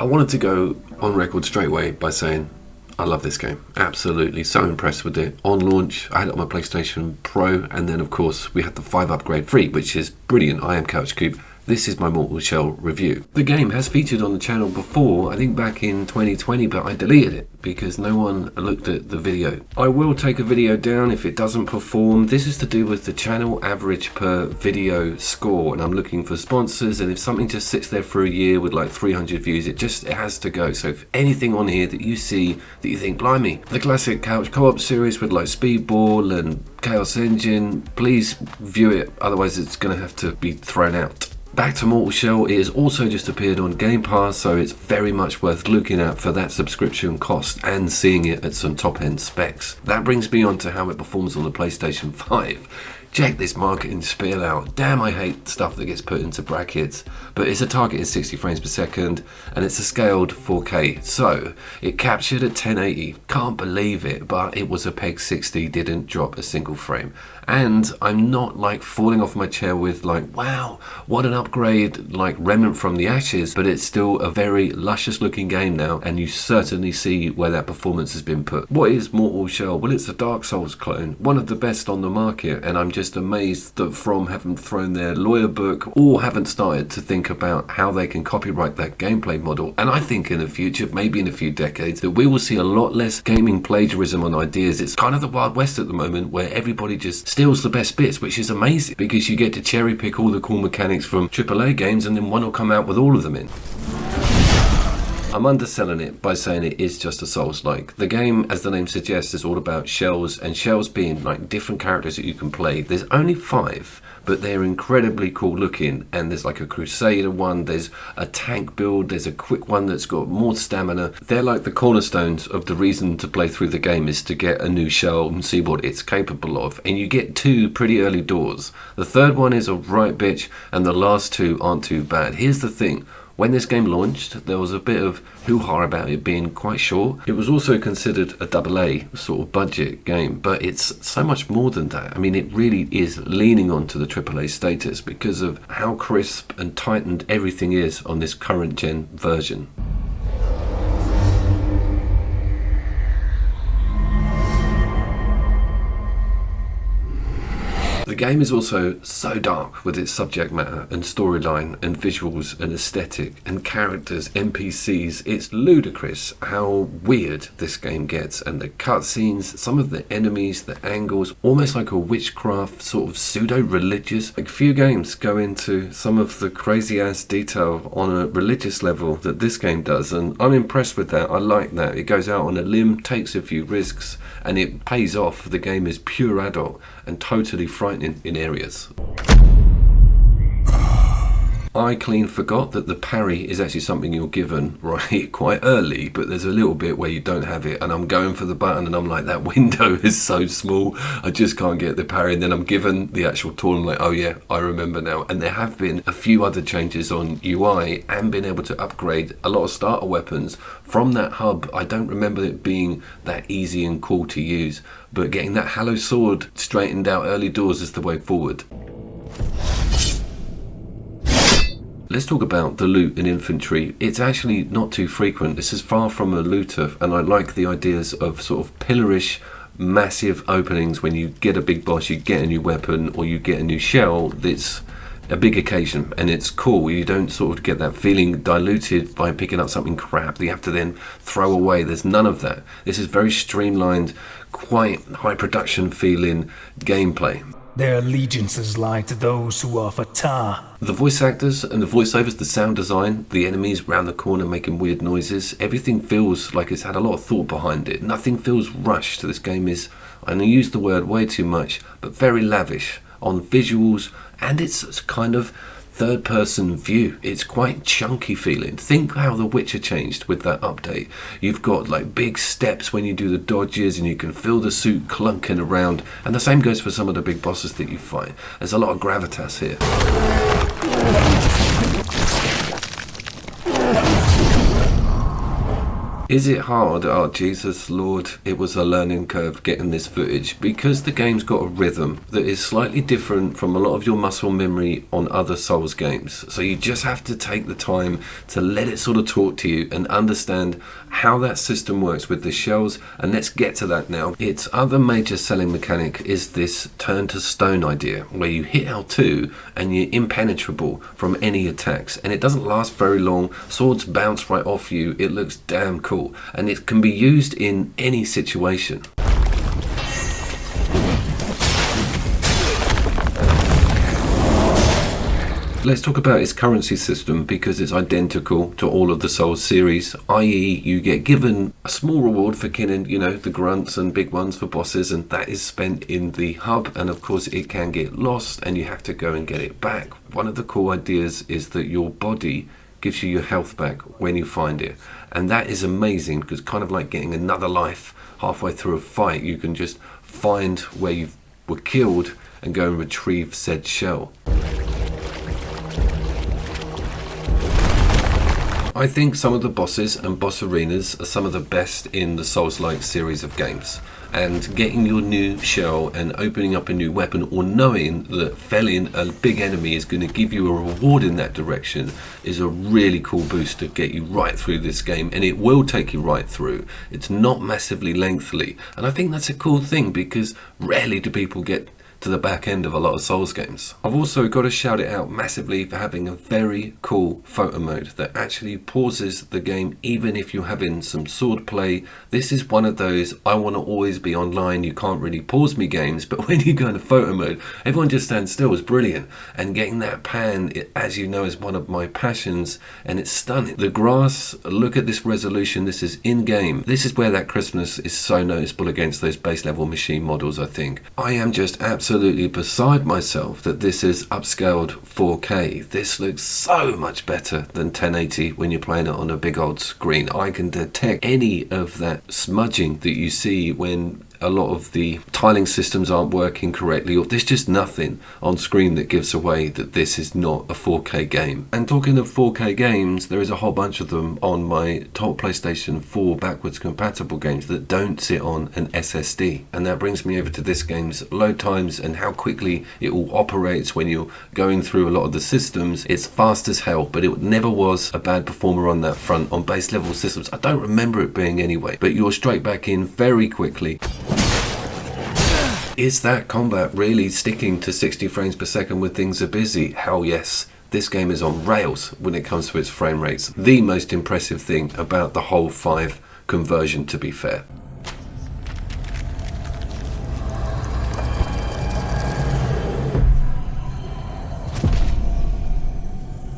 I wanted to go on record straight away by saying I love this game. Absolutely, so impressed with it. On launch, I had it on my PlayStation Pro, and then of course we had the 5 upgrade free, which is brilliant. I am CouchCube. This is my Mortal Shell review. The game has featured on the channel before, I think back in 2020, but I deleted it because no one looked at the video. I will take a video down if it doesn't perform. This is to do with the channel average per video score, and I'm looking for sponsors, and if something just sits there for a year with like 300 views, it has to go. So if anything on here that you see that you think, blimey, the classic couch co-op series with like Speedball and Chaos Engine, please view it, otherwise it's gonna have to be thrown out. Back to Mortal Shell, it has also just appeared on Game Pass, so it's very much worth looking at for that subscription cost and seeing it at some top-end specs. That brings me on to how it performs on the PlayStation 5. Check this marketing spiel out. Damn, I hate stuff that gets put into brackets, but it's a targeted 60 frames per second and it's a scaled 4K, so it captured at 1080. Can't believe it, but it was a PEG 60, didn't drop a single frame. And I'm not like falling off my chair with like, wow, what an upgrade, like remnant from the ashes, but it's still a very luscious looking game now, and you certainly see where that performance has been put. What is Mortal Shell? Well, it's a Dark Souls clone, one of the best on the market, and I'm just amazed that From haven't thrown their lawyer book or haven't started to think about how they can copyright that gameplay model. And I think in the future, maybe in a few decades, that we will see a lot less gaming plagiarism on ideas. It's kind of the Wild West at the moment, where everybody just steals the best bits, which is amazing because you get to cherry pick all the cool mechanics from AAA games, and then one will come out with all of them in. I'm underselling it by saying it is just a Souls-like. The game, as the name suggests, is all about shells, and shells being like different characters that you can play. There's only 5, but they're incredibly cool looking, and there's like a Crusader one, there's a tank build, there's a quick one that's got more stamina. They're like the cornerstones of the reason to play through the game, is to get a new shell and see what it's capable of, and you get 2 pretty early doors. The third one is a right bitch, and the last 2 aren't too bad. Here's the thing. When this game launched, there was a bit of hoo-ha about it being quite short. It was also considered a AA sort of budget game, but it's so much more than that. I mean, it really is leaning onto the AAA status because of how crisp and tightened everything is on this current gen version. The game is also so dark with its subject matter and storyline and visuals and aesthetic and characters, NPCs. It's ludicrous how weird this game gets, and the cutscenes, some of the enemies, the angles, almost like a witchcraft sort of pseudo-religious. Like few games go into some of the crazy ass detail on a religious level that this game does, and I'm impressed with that. I like that. It goes out on a limb, takes a few risks, and it pays off. The game is pure adult and totally frightening in areas. I clean forgot that the parry is actually something you're given right quite early, but there's a little bit where you don't have it, and I'm going for the button and I'm like, that window is so small, I just can't get the parry, and then I'm given the actual tool and I'm like, oh yeah, I remember now. And there have been a few other changes on UI and been able to upgrade a lot of starter weapons from that hub. I don't remember it being that easy and cool to use, but getting that Hallow Sword straightened out early doors is the way forward. Let's talk about the loot and infantry. It's actually not too frequent. This is far from a looter, and I like the ideas of sort of pillarish, massive openings. When you get a big boss, you get a new weapon or you get a new shell. That's a big occasion, and it's cool. You don't sort of get that feeling diluted by picking up something crap that you have to then throw away. There's none of that. This is very streamlined, quite high production feeling gameplay. Their allegiances lie to those who offer tar. The voice actors and the voiceovers, the sound design, the enemies round the corner making weird noises, everything feels like it's had a lot of thought behind it. Nothing feels rushed. This game is, and I use the word way too much, but very lavish on visuals, and it's kind of third-person view. It's quite chunky feeling. Think how The Witcher changed with that update. You've got like big steps when you do the dodges, and you can feel the suit clunking around, and the same goes for some of the big bosses that you fight. There's a lot of gravitas here. Is it hard? Oh, Jesus Lord, it was a learning curve getting this footage because the game's got a rhythm that is slightly different from a lot of your muscle memory on other Souls games. So you just have to take the time to let it sort of talk to you and understand how that system works with the shells. And let's get to that now. Its other major selling mechanic is this turn to stone idea where you hit L2 and you're impenetrable from any attacks. And it doesn't last very long. Swords bounce right off you. It looks damn cool. And it can be used in any situation. Let's talk about its currency system because it's identical to all of the Souls series, i.e. you get given a small reward for killing, the grunts and big ones for bosses, and that is spent in the hub, and of course it can get lost and you have to go and get it back. One of the cool ideas is that your body gives you your health back when you find it, and that is amazing because kind of like getting another life halfway through a fight. You can just find where you were killed and go and retrieve said shell. I think some of the bosses and boss arenas are some of the best in the Souls-like series of games. And getting your new shell and opening up a new weapon, or knowing that felling a big enemy is going to give you a reward in that direction, is a really cool boost to get you right through this game. And it will take you right through. It's not massively lengthy. And I think that's a cool thing because rarely do people get to the back end of a lot of Souls games. I've also got to shout it out massively for having a very cool photo mode that actually pauses the game even if you're having some sword play. This is one of those I want to always be online, you can't really pause me games, but when you go into photo mode everyone just stands still. Is brilliant. And getting that pan, as you know, is one of my passions, and it's stunning. The grass, look at this resolution, this is in game. This is where that crispness is so noticeable against those base level machine models. I think I am just absolutely beside myself that this is upscaled 4K. This looks so much better than 1080 when you're playing it on a big old screen. I can detect any of that smudging that you see when a lot of the tiling systems aren't working correctly, or there's just nothing on screen that gives away that this is not a 4K game. And talking of 4K games, there is a whole bunch of them on my top PlayStation 4 backwards compatible games that don't sit on an SSD. And that brings me over to this game's load times and how quickly it all operates when you're going through a lot of the systems. It's fast as hell, but it never was a bad performer on that front on base level systems. I don't remember it being anyway, but you're straight back in very quickly. Is that combat really sticking to 60 frames per second when things are busy? Hell yes. This game is on rails when it comes to its frame rates. The most impressive thing about the whole 5 conversion, to be fair.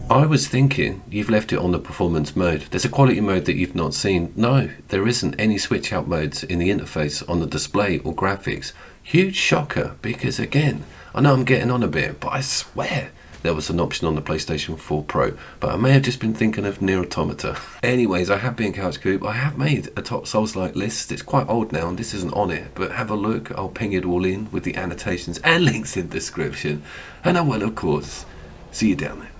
I was thinking you've left it on the performance mode. There's a quality mode that you've not seen. No, there isn't any switch out modes in the interface on the display or graphics. Huge shocker, because again, I know I'm getting on a bit, but I swear there was an option on the PlayStation 4 Pro, but I may have just been thinking of Nier Automata. Anyways, I have been Couch Coop. I have made a top Souls-like list. It's quite old now and this isn't on it, but have a look. I'll ping it all in with the annotations and links in the description. And I will, of course, see you down there.